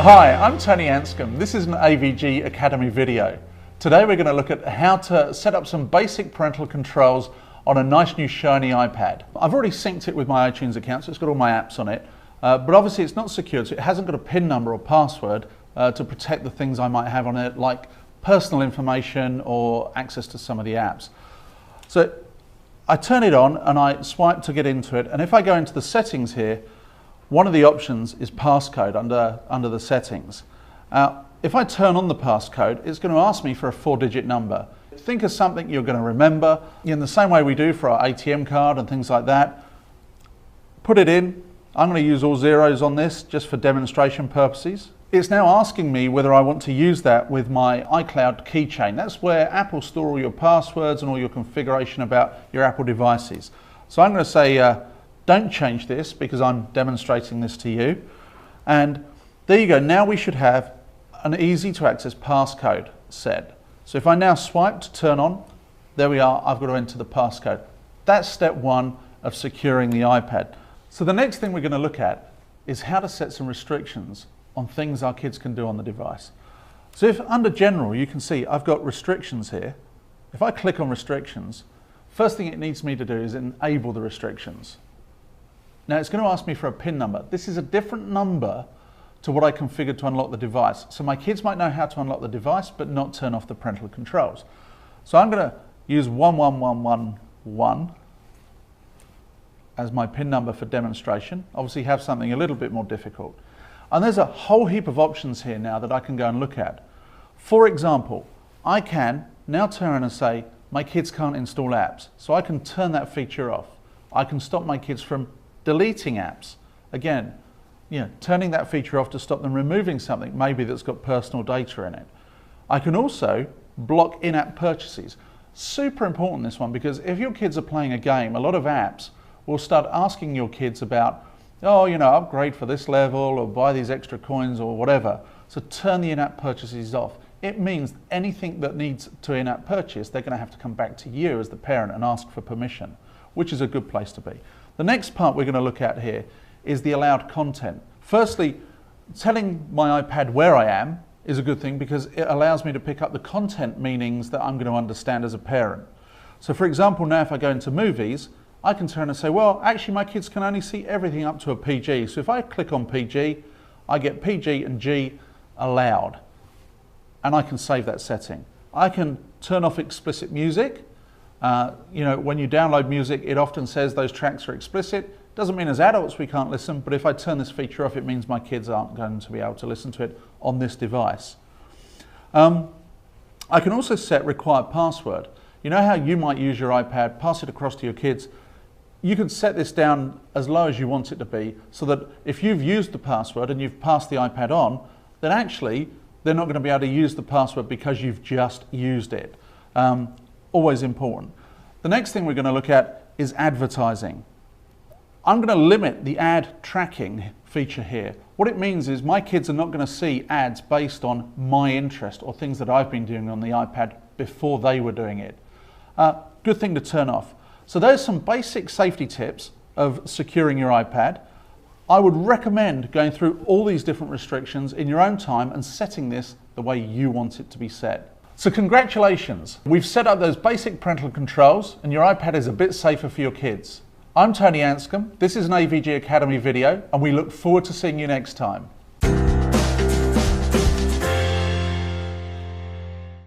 Hi, I'm Tony Anscombe. This is an AVG Academy video. Today we're going to look at how to set up some basic parental controls on a nice new shiny iPad. I've already synced it with my iTunes account, so it's got all my apps on it, but obviously it's not secured, so it hasn't got a PIN number or password to protect the things I might have on it, like personal information or access to some of the apps. So I turn it on and I swipe to get into it, and if I go into the settings here, one of the options is passcode under the settings. If I turn on the passcode, it's going to ask me for a 4-digit number. Think of something you're going to remember in the same way we do for our ATM card and things like that. Put it in. I'm going to use all zeros on this just for demonstration purposes. It's now asking me whether I want to use that with my iCloud keychain. That's where Apple store all your passwords and all your configuration about your Apple devices. So I'm going to say don't change this because I'm demonstrating this to you. And there you go. Now we should have an easy to access passcode set. So if I now swipe to turn on, there we are, I've got to enter the passcode. That's step one of securing the iPad. So the next thing we're going to look at is how to set some restrictions on things our kids can do on the device. So if under general, you can see I've got restrictions here. If I click on restrictions, first thing it needs me to do is enable the restrictions. Now it's going to ask me for a PIN number. This is a different number to what I configured to unlock the device. So my kids might know how to unlock the device but not turn off the parental controls. So I'm going to use 11111 as my PIN number for demonstration. Obviously have something a little bit more difficult. And there's a whole heap of options here now that I can go and look at. For example, I can now turn and say my kids can't install apps. So I can turn that feature off. I can stop my kids from deleting apps. Again, turning that feature off to stop them removing something maybe that's got personal data in it. I can also block in-app purchases. Super important, this one, because if your kids are playing a game, a lot of apps will start asking your kids about, oh, upgrade for this level or buy these extra coins or whatever. So turn the in-app purchases off. It means anything that needs to in-app purchase, they're going to have to come back to you as the parent and ask for permission, which is a good place to be. The next part we're going to look at here is the allowed content. Firstly, telling my iPad where I am is a good thing because it allows me to pick up the content meanings that I'm going to understand as a parent. So for example, now if I go into movies, I can turn and say, well, actually my kids can only see everything up to a PG. So if I click on PG, I get PG and G allowed. And I can save that setting. I can turn off explicit music. When you download music, it often says those tracks are explicit. Doesn't mean as adults we can't listen, but if I turn this feature off, it means my kids aren't going to be able to listen to it on this device. I can also set required password. You know how you might use your iPad, pass it across to your kids? You can set this down as low as you want it to be so that if you've used the password and you've passed the iPad on, then actually they're not going to be able to use the password because you've just used it. Always important. The next thing we're going to look at is advertising. I'm going to limit the ad tracking feature here. What it means is my kids are not going to see ads based on my interest or things that I've been doing on the iPad before they were doing it. Good thing to turn off. So there's some basic safety tips of securing your iPad. I would recommend going through all these different restrictions in your own time and setting this the way you want it to be set. So congratulations, we've set up those basic parental controls and your iPad is a bit safer for your kids. I'm Tony Anscombe, this is an AVG Academy video and we look forward to seeing you next time.